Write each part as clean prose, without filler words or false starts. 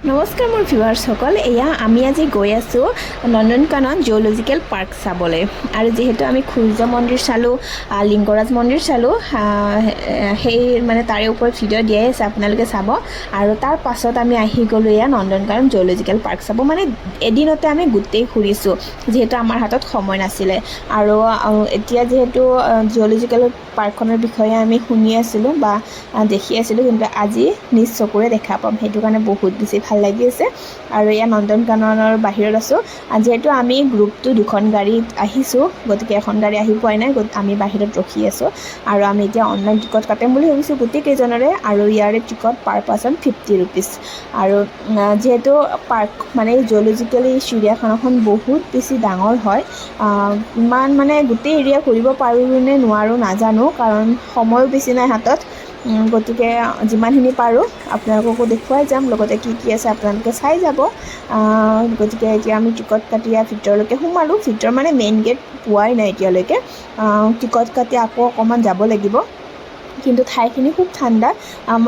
নমস্কাৰ মোৰ ভিউৱাৰ্ছসকল, এয়া আমি আজি গৈ আছোঁ নন্দনকানন জিঅ'লজিকেল পাৰ্ক চাবলৈ। আৰু যিহেতু আমি সূৰ্য মন্দিৰ চালোঁ, লিংগৰাজ মন্দিৰ চালোঁ, সেই মানে তাৰে ওপৰত ভিডিঅ' দিয়াই আছে, আপোনালোকে চাব। আৰু তাৰ পাছত আমি আহি গ'লোঁ এয়া নন্দনকানন জিঅ'লজিকেল পাৰ্ক চাব। মানে এদিনতে আমি গোটেই ঘূৰিছোঁ, যিহেতু আমাৰ হাতত সময় নাছিলে। আৰু এতিয়া যিহেতু জিঅ'লজিকেল পাৰ্কখনৰ বিষয়ে আমি শুনি আছিলোঁ বা দেখি আছিলোঁ, কিন্তু আজি নিজ চকুৰে দেখা পাম, সেইটো কাৰণে বহুত বেছি ভাল লাগি আছে। আৰু এয়া নন্দনকাননৰ বাহিৰত আছোঁ। যিহেতু আমি গ্ৰুপটো দুখন গাড়ীত আহিছোঁ, গতিকে এখন গাড়ী আহি পোৱাই নাই, আমি বাহিৰত ৰখি আছোঁ। আৰু আমি এতিয়া অনলাইন টিকট কাটিম বুলি ভাবিছোঁ গোটেইকেইজনৰে। আৰু ইয়াৰে টিকট পাৰ পাৰ্চন 50 ৰুপিজ। আৰু যিহেতু পাৰ্ক মানে জিঅ'লজিকেল চিৰিয়াখানাখন বহুত বেছি ডাঙৰ হয়, ইমান মানে গোটেই এৰিয়া ঘূৰিব পাৰোঁ নে নোৱাৰোঁ নাজানো, কাৰণ সময়ো বেছি নাই হাতত। গতিকে যিমানখিনি পাৰোঁ আপোনালোককো দেখুৱাই যাম, লগতে কি কি আছে আপোনালোকে চাই যাব। গতিকে এতিয়া আমি টিকট কাটি ভিতৰলৈকে সোমালোঁ। ভিতৰ মানে মেইন গেট পোৱাই নাই এতিয়ালৈকে, টিকট কাটি আকৌ অকণমান যাব লাগিব। কিন্তু ঠাইখিনি খুব ঠাণ্ডা,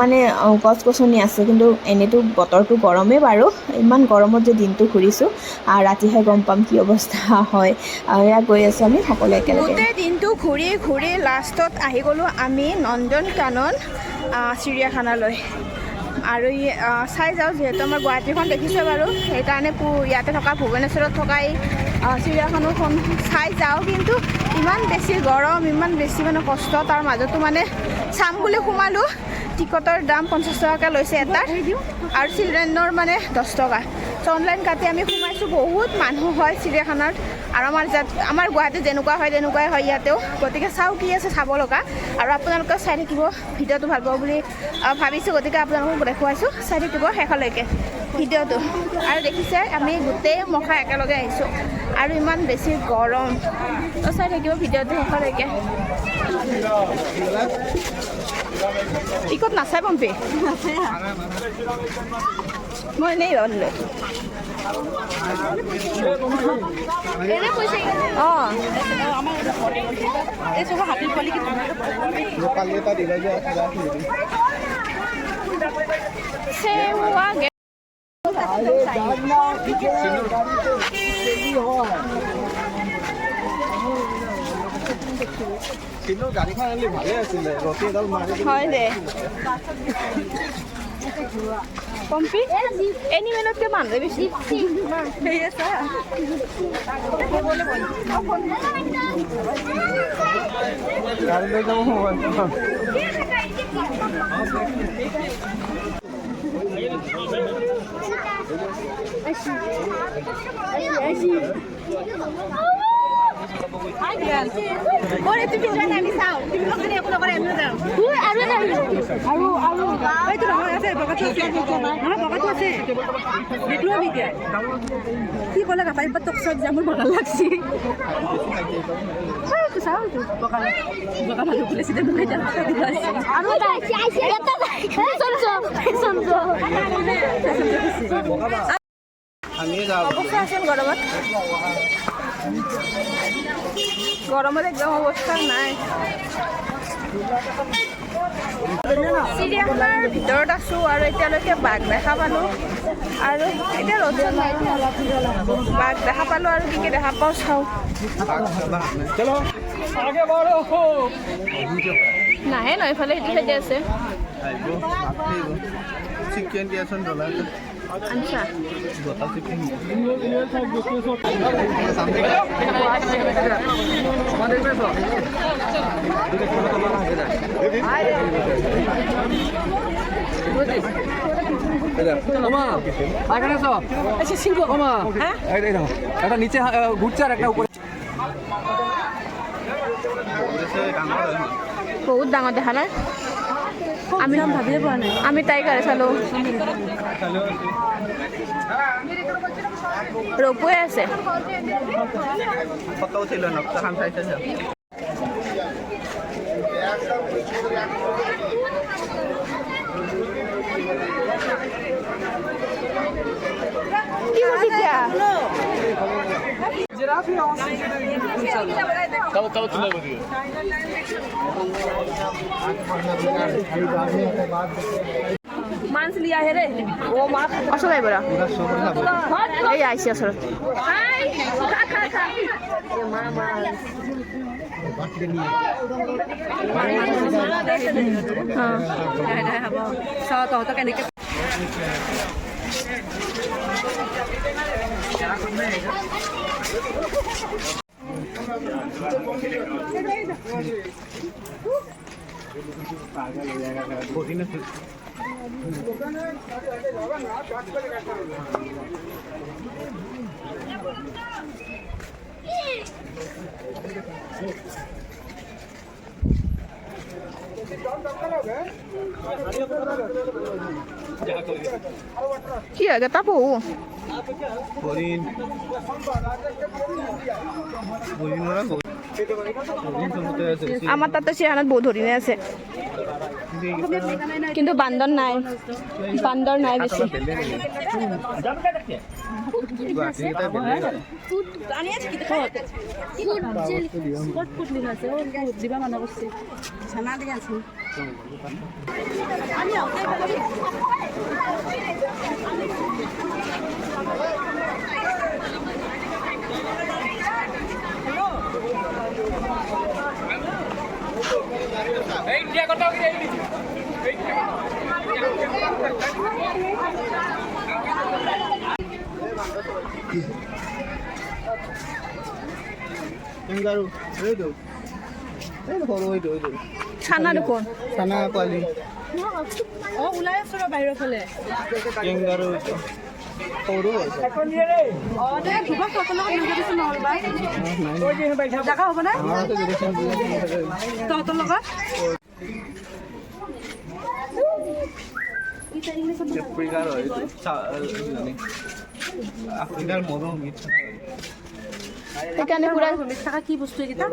মানে গছ গছনি আছে, কিন্তু এনেতো বতৰটো গৰমেই বাৰু। ইমান গৰমত যে দিনটো ঘূৰিছোঁ, ৰাতিহে গম পাম কি অৱস্থা হয়। এয়া গৈ আছোঁ আমি সকলোৱে একেলগে। গোটেই দিনটো ঘূৰি ঘূৰি লাষ্টত আহি গ'লোঁ আমি নন্দনকানন চিৰিয়াখানালৈ। আৰু চাই যাওঁ, যিহেতু আমাৰ গুৱাহাটীখন দেখিছোঁ বাৰু, সেইকাৰণে ইয়াতে থকা ভুৱনেশ্বৰত থকা এই চিৰিয়াখানাখন চাই যাওঁ। কিন্তু ইমান বেছি গৰম, ইমান বেছি মানে কষ্ট, তাৰ মাজতো মানে চাম বুলি সোমালোঁ। টিকটৰ দাম 50 টকাকৈ লৈছে এটাৰ, আৰু চিলড্ৰেনৰ মানে 10 টকা। চ' অনলাইন কাটি আমি সোমাইছোঁ। বহুত মানুহ হয় চিৰিয়াখানাত, আৰু আমাৰ গুৱাহাটীত যেনেকুৱা হয় তেনেকুৱাই হয় ইয়াতেও। গতিকে চাওঁ কি আছে চাব লগা, আৰু আপোনালোকে চাই থাকিব, ভিডিঅ'টো ভাল পাব বুলি ভাবিছোঁ। গতিকে আপোনালোকক দেখুৱাইছোঁ, চাই থাকিব শেষলৈকে ভিডিঅ'টো। আৰু দেখিছে আমি গোটেই মখা একেলগে আহিছোঁ, আৰু ইমান বেছি গৰম, তো চাই থাকিব ভিডিঅ'টো শেষলৈকে। টিকট নাচাই পম্পী, মই এনেই ৰ'লো। কিন্তু গাড়ীখন আনিলে ভালে আছিলে, ৰতি এডাল মাৰি হয় দে পম্পী, এনিমেলতকৈ মানুহে বেছি হেৰি আছে। গাড়ী লৈ যাব মোবাইল। কি ক'লে কাপাই তোক চব যাম মোৰ ভাল লাগছি গৰমত একদম অৱস্থা নাই। চিৰিয়াখানাৰ ভিতৰত আছোঁ, আৰু এতিয়ালৈকে বাঘ দেখা পালোঁ, আৰু এতিয়া ৰ'দ নাই, বাঘ দেখা পালোঁ, আৰু কি কি দেখা পাওঁ চাওঁ। নাহে ন, এইফালে সেইটো চাইডে আছে। চিকেন দিয়াচোন ডলাৰ আচ্ছা, একটা নিচে ঘুৰছে আৰ একটা উপৰে। বহুত ডাঙৰ দেখা নাই। আমি ভাবিয়ে পোৱা নাই, আমি টাইগাৰ চালোঁ। ৰ'পৱে আছে। ফটো উঠিল নকশাখন চাইছে। কি কৰিছে? ডান্স লিয়া হে ৰে ও মা ওচৰত আহিব ৰ পুৰা চব খাব এই আহিছে ওচৰত হাই খা খা খা মা মা হ'ব চাও তহঁতক কেনেকৈ কি হয় এটা পহু হরিণ হরিণরা হরিণ সমুদ্রে আছে আমাৰ তাতে চিৰাহানাত বহুত হৰিণে আছে কিন্তু বান্দৰ নাই বেছি দিবা মানা কৰিছে চানা দি আছে কেংগাৰু এইটো এই সৰু এইটো চানা দেখোন চানা পোৱালি অ ওলাই আছো ৰ বাহিৰৰ ফালে কেংগাৰু এইটো সৰু হৈছে অ দে কিবা ফটো লগত লৈ গৈছে নহ'ল বা জাগা হ'ব না তহঁতৰ লগত আফ্ৰিকাৰ হয় এইটো আফ্ৰিকাৰ মৰুভূমিত সেইকাৰণে পুৰা ভূমিত থকা কি বস্তু এইকেইটা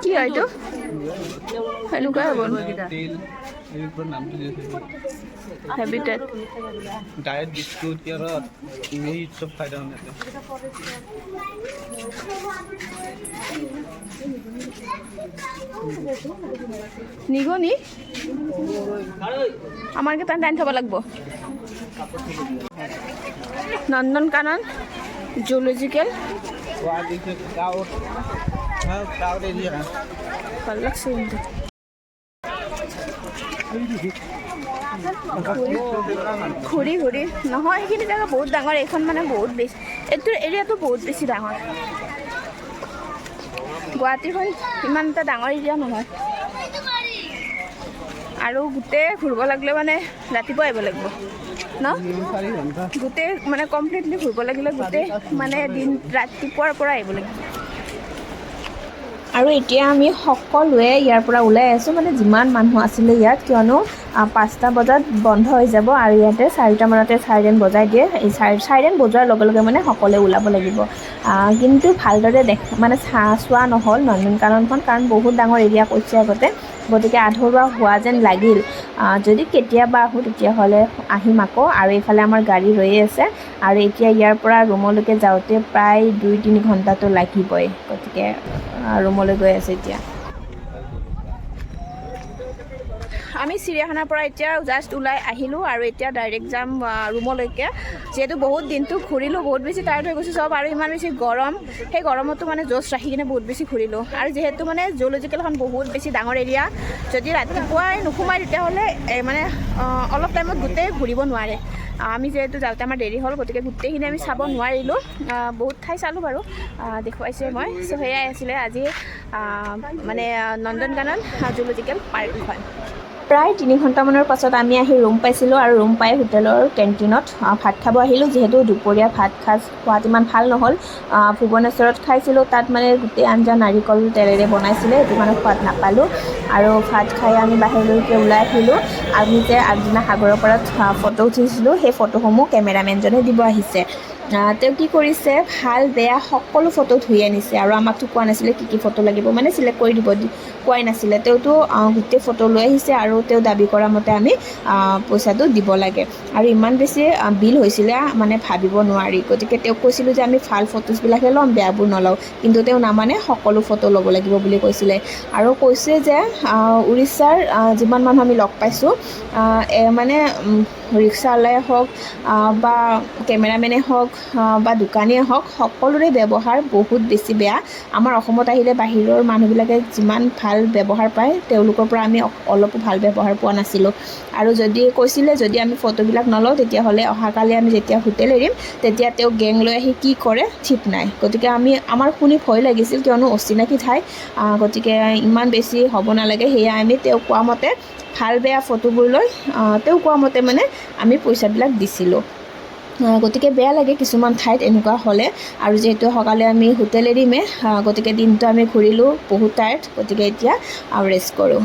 কি হয় এইটো এনেকুৱাই হ'ব তেল এইবোৰৰ নামটো habitat diet biscuit carrot meat চব খাই থাকোঁ নিগনি আমাৰ কেইটা টাইম থ'ব লাগিব Nandan Kanan zoological crowd area ভাল লাগছে কিন্তু ঘূৰি ঘূৰি নহয় সেইখিনি জেগা বহুত ডাঙৰ এইখন মানে বহুত বেছি এইটো এৰিয়াটো বহুত বেছি ডাঙৰ গুৱাহাটীখন ইমান এটা ডাঙৰ এৰিয়া নহয় আৰু গোটেই ঘূৰিব লাগিলে মানে ৰাতিপুৱা আহিব লাগিব ন গোটেই মানে কমপ্লিটলি ঘূৰিব লাগিলে গোটেই মানে দিন ৰাতিপুৱাৰ পৰা আহিব লাগিব আৰু এতিয়া আমি সকলোৱে ইয়াৰ পৰা ওলাই আছোঁ মানে যিমান মানুহ আছিলে ইয়াত কিয়নো 5টা বজাত বন্ধ হৈ যাব আৰু ইয়াতে 4টা মানতে চাইৰেন বজাই দিয়ে এই চাইৰেন বজোৱাৰ লগে লগে মানে সকলোৱে ওলাব লাগিব কিন্তু ভালদৰে মানে চোৱা নহ'ল নন্দনকাননখন কাৰণ বহুত ডাঙৰ এৰিয়া কৈছে আগতে গতিকে আধৰুৱা হোৱা যেন লাগিল যদি কেতিয়াবা আহোঁ তেতিয়াহ'লে আহিম আকৌ আৰু এইফালে আমাৰ গাড়ী ৰৈ আছে আৰু এতিয়া ইয়াৰ পৰা ৰুমলৈকে যাওঁতে প্ৰায় 2-3 ঘণ্টাটো লাগিবই গতিকে ৰুমলৈ গৈ আছে এতিয়া আমি চিৰিয়াখানাৰ পৰা এতিয়া জাষ্ট ওলাই আহিলোঁ আৰু এতিয়া ডাইৰেক্ট যাম ৰুমলৈকে যিহেতু বহুত দিনটো ঘূৰিলোঁ বহুত বেছি টায়াৰ্ড হৈ গৈছোঁ চব আৰু ইমান বেছি গৰম সেই গৰমতো মানে জোচ ৰাখি কিনে বহুত বেছি ঘূৰিলোঁ আৰু যিহেতু মানে জুলজিকেলখন বহুত বেছি ডাঙৰ এৰিয়া যদি ৰাতিপুৱাই নোসোমায় তেতিয়াহ'লে মানে অলপ টাইমত গোটেই ঘূৰিব নোৱাৰে আমি যিহেতু যাওঁতে আমাৰ দেৰি হ'ল গতিকে গোটেইখিনি আমি চাব নোৱাৰিলোঁ বহুত ঠাই চালোঁ বাৰু দেখুৱাইছোঁ মই চ' সেয়াই আছিলে আজি মানে নন্দনকানন জুলজিকেল পাৰ্কখন প্ৰায় 3 ঘণ্টামানৰ পাছত আমি আহি ৰুম পাইছিলোঁ আৰু ৰুম পাই হোটেলৰ কেণ্টিনত ভাত খাব আহিলোঁ যিহেতু দুপৰীয়া ভাত সাজ খোৱাত ইমান ভাল নহ'ল ভুৱনেশ্বৰত খাইছিলোঁ তাত মানে গোটেই আঞ্জা নাৰিকল তেলেৰে বনাইছিলে সেইটো মানে সোৱাদ নাপালোঁ আৰু ভাত খাই আমি বাহিৰলৈকে ওলাই আহিলোঁ আমি যে আগদিনা সাগৰৰ পাৰত ফটো উঠিছিলোঁ সেই ফটোসমূহ কেমেৰামেনজনে দিব আহিছে তেওঁ কি কৰিছে ভাল বেয়া সকলো ফটো ধুই আনিছে আৰু আমাকতো কোৱা নাছিলে কি ফটো লাগিব মানে চিলেক্ট কৰি দিব কোৱাই নাছিলে তেওঁতো গোটেই ফটো লৈ আহিছে আৰু তেওঁ দাবী কৰা মতে আমি পইচাটো দিব লাগে আৰু ইমান বেছি বিল হৈছিলে মানে ভাবিব নোৱাৰি গতিকে তেওঁক কৈছিলোঁ যে আমি ভাল ফটোজবিলাকহে ল'ম বেয়াবোৰ নলওঁ কিন্তু তেওঁ নামানে সকলো ফটো ল'ব লাগিব বুলি কৈছিলে আৰু কৈছে যে উৰিষ্যাৰ যিমান মানুহ আমি লগ পাইছোঁ মানে ৰিক্সাৱালাই হওক বা কেমেৰামেনে হওক বা দোকানীয়ে হওক সকলোৰে ব্যৱহাৰ বহুত বেছি বেয়া। আমাৰ অসমত আহিলে বাহিৰৰ মানুহবিলাকে যিমান ভাল ব্যৱহাৰ পায় তেওঁলোকৰ পৰা আমি অলপো ভাল ব্যৱহাৰ পোৱা নাছিলোঁ। আৰু যদি কৈছিলে যদি আমি ফটোবিলাক নলওঁ তেতিয়াহ'লে অহাকালি আমি যেতিয়া হোটেল এৰিম তেতিয়া তেওঁ গেং লৈ আহি কি কৰে ঠিক নাই। গতিকে আমাৰ শুনি ভয় লাগিছিল, কিয়নো অচিনাকি ঠাই, গতিকে ইমান বেছি হ'ব নালাগে। সেয়া আমি তেওঁ কোৱা মতে ভাল বেয়া ফটোবোৰ লৈ তেওঁ কোৱা মতে মানে আমি পইচাবিলাক দিছিলোঁ। গতিকে বেয়া লাগে কিছুমান ঠাইত এনেকুৱা হ'লে। আৰু যিহেতু সকালে আমি হোটেল এৰিমে, গতিকে দিনটো আমি ঘূৰিলোঁ বহুত টায়াৰ্ড, গতিকে এতিয়া ৰেষ্ট কৰোঁ।